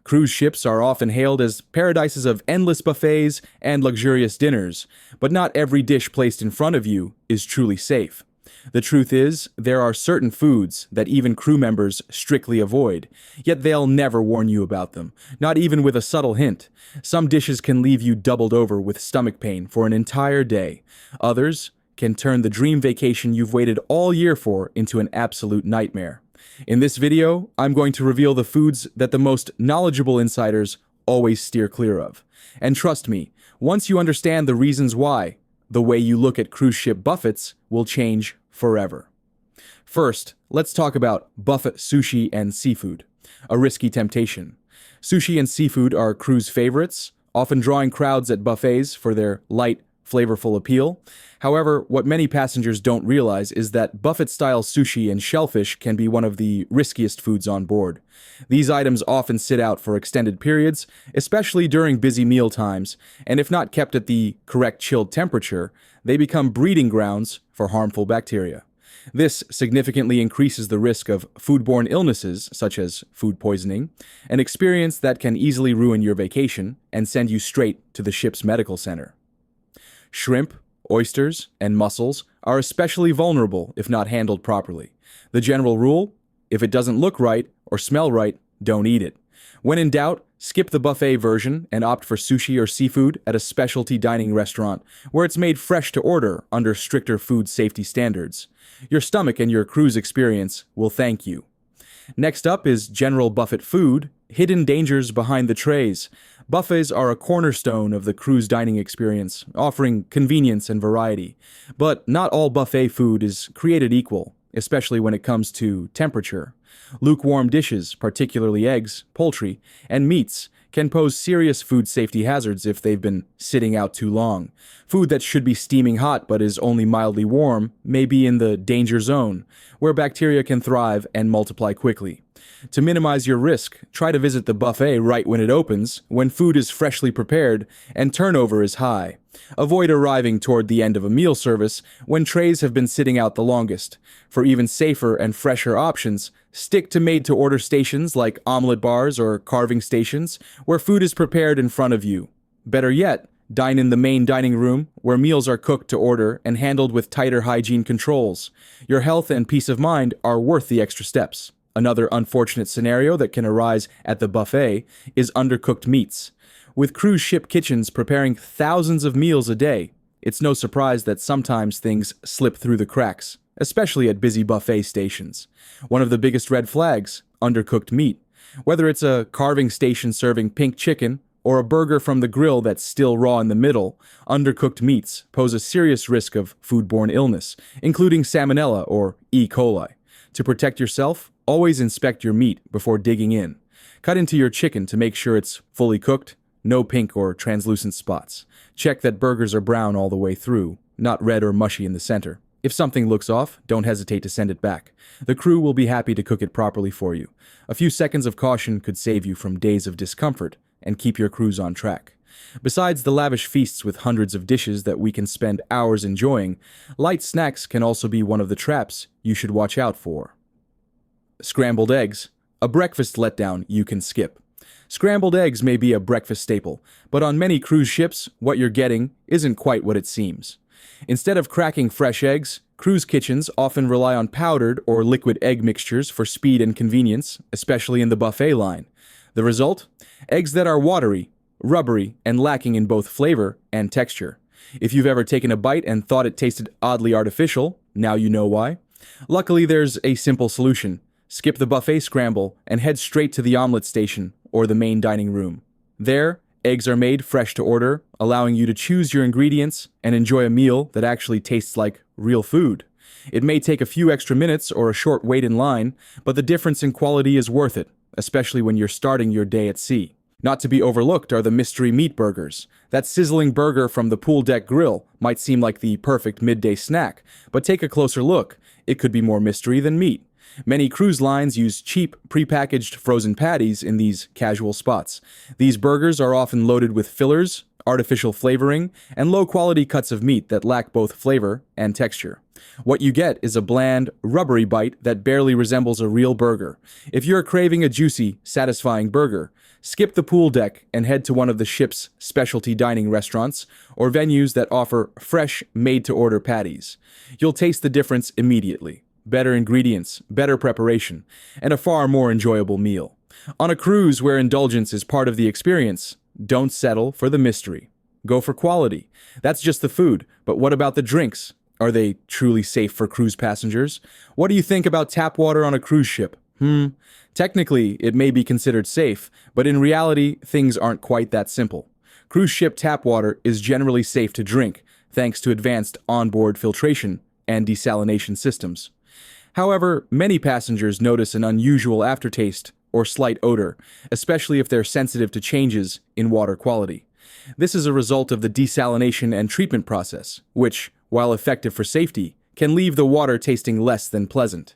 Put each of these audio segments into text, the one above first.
Cruise ships are often hailed as paradises of endless buffets and luxurious dinners, but not every dish placed in front of you is truly safe. The truth is, there are certain foods that even crew members strictly avoid, yet they'll never warn you about them, not even with a subtle hint. Some dishes can leave you doubled over with stomach pain for an entire day. Others can turn the dream vacation you've waited all year for into an absolute nightmare. In this video, I'm going to reveal the foods that the most knowledgeable insiders always steer clear of. And trust me, once you understand the reasons why, the way you look at cruise ship buffets will change forever. First, let's talk about buffet sushi and seafood, a risky temptation. Sushi and seafood are cruise favorites, often drawing crowds at buffets for their light, flavorful appeal. However, what many passengers don't realize is that buffet-style sushi and shellfish can be one of the riskiest foods on board. These items often sit out for extended periods, especially during busy meal times, and if not kept at the correct chilled temperature, they become breeding grounds for harmful bacteria. This significantly increases the risk of foodborne illnesses, such as food poisoning, an experience that can easily ruin your vacation and send you straight to the ship's medical center. Shrimp, oysters, and mussels are especially vulnerable if not handled properly. The general rule: if it doesn't look right or smell right, don't eat it. When in doubt, skip the buffet version and opt for sushi or seafood at a specialty dining restaurant where it's made fresh to order under stricter food safety standards. Your stomach and your cruise experience will thank you. Next up is general buffet food, hidden dangers behind the trays. Buffets are a cornerstone of the cruise dining experience, offering convenience and variety. But not all buffet food is created equal, especially when it comes to temperature. Lukewarm dishes, particularly eggs, poultry, and meats, can pose serious food safety hazards if they've been sitting out too long. Food that should be steaming hot but is only mildly warm may be in the danger zone, where bacteria can thrive and multiply quickly. To minimize your risk, try to visit the buffet right when it opens, when food is freshly prepared and turnover is high. Avoid arriving toward the end of a meal service when trays have been sitting out the longest. For even safer and fresher options, stick to made-to-order stations like omelet bars or carving stations where food is prepared in front of you. Better yet, dine in the main dining room where meals are cooked to order and handled with tighter hygiene controls. Your health and peace of mind are worth the extra steps. Another unfortunate scenario that can arise at the buffet is undercooked meats. With cruise ship kitchens preparing thousands of meals a day, it's no surprise that sometimes things slip through the cracks, especially at busy buffet stations. One of the biggest red flags: undercooked meat. Whether it's a carving station serving pink chicken or a burger from the grill that's still raw in the middle, undercooked meats pose a serious risk of foodborne illness, including salmonella or E. coli. To protect yourself, always inspect your meat before digging in. Cut into your chicken to make sure it's fully cooked, no pink or translucent spots. Check that burgers are brown all the way through, not red or mushy in the center. If something looks off, don't hesitate to send it back. The crew will be happy to cook it properly for you. A few seconds of caution could save you from days of discomfort and keep your cruise on track. Besides the lavish feasts with hundreds of dishes that we can spend hours enjoying, light snacks can also be one of the traps you should watch out for. Scrambled eggs, a breakfast letdown you can skip. Scrambled eggs may be a breakfast staple, but on many cruise ships, what you're getting isn't quite what it seems. Instead of cracking fresh eggs, cruise kitchens often rely on powdered or liquid egg mixtures for speed and convenience, especially in the buffet line. The result? Eggs that are watery, rubbery, and lacking in both flavor and texture. If you've ever taken a bite and thought it tasted oddly artificial, now you know why. Luckily, there's a simple solution. Skip the buffet scramble and head straight to the omelet station or the main dining room. There, eggs are made fresh to order, allowing you to choose your ingredients and enjoy a meal that actually tastes like real food. It may take a few extra minutes or a short wait in line, but the difference in quality is worth it, especially when you're starting your day at sea. Not to be overlooked are the mystery meat burgers. That sizzling burger from the pool deck grill might seem like the perfect midday snack, but take a closer look. It could be more mystery than meat. Many cruise lines use cheap, prepackaged frozen patties in these casual spots. These burgers are often loaded with fillers, artificial flavoring, and low-quality cuts of meat that lack both flavor and texture. What you get is a bland, rubbery bite that barely resembles a real burger. If you're craving a juicy, satisfying burger, Skip the pool deck and head to one of the ship's specialty dining restaurants or venues that offer fresh, made-to-order patties. You'll taste the difference immediately. Better ingredients, better preparation, and a far more enjoyable meal. On a cruise where indulgence is part of the experience, don't settle for the mystery. Go for quality. That's just the food, but what about the drinks? Are they truly safe for cruise passengers? What do you think about tap water on a cruise ship? Technically, it may be considered safe, but in reality, things aren't quite that simple. Cruise ship tap water is generally safe to drink, thanks to advanced onboard filtration and desalination systems. However, many passengers notice an unusual aftertaste or slight odor, especially if they're sensitive to changes in water quality. This is a result of the desalination and treatment process, which, while effective for safety, can leave the water tasting less than pleasant.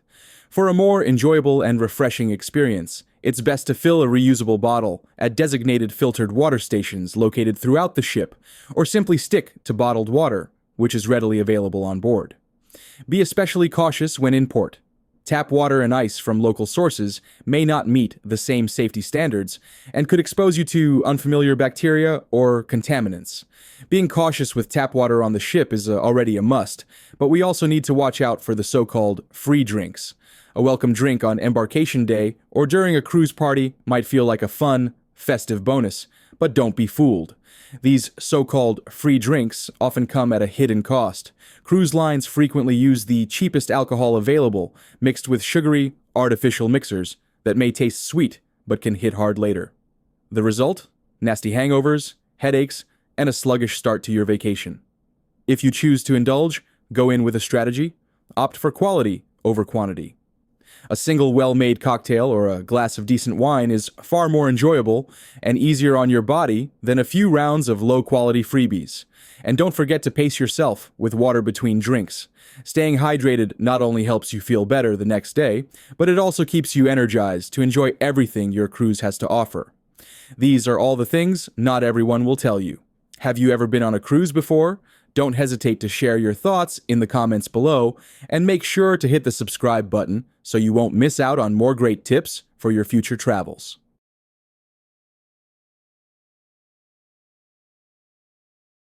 For a more enjoyable and refreshing experience, it's best to fill a reusable bottle at designated filtered water stations located throughout the ship, or simply stick to bottled water, which is readily available on board. Be especially cautious when in port. Tap water and ice from local sources may not meet the same safety standards and could expose you to unfamiliar bacteria or contaminants. Being cautious with tap water on the ship is already a must, but we also need to watch out for the so-called free drinks. A welcome drink on embarkation day or during a cruise party might feel like a fun, festive bonus, but don't be fooled. These so-called free drinks often come at a hidden cost. Cruise lines frequently use the cheapest alcohol available, mixed with sugary, artificial mixers that may taste sweet but can hit hard later. The result? Nasty hangovers, headaches, and a sluggish start to your vacation. If you choose to indulge, go in with a strategy. Opt for quality over quantity. A single well-made cocktail or a glass of decent wine is far more enjoyable and easier on your body than a few rounds of low-quality freebies. And don't forget to pace yourself with water between drinks. Staying hydrated not only helps you feel better the next day, but it also keeps you energized to enjoy everything your cruise has to offer. These are all the things not everyone will tell you. Have you ever been on a cruise before? Don't hesitate to share your thoughts in the comments below, and make sure to hit the subscribe button so you won't miss out on more great tips for your future travels.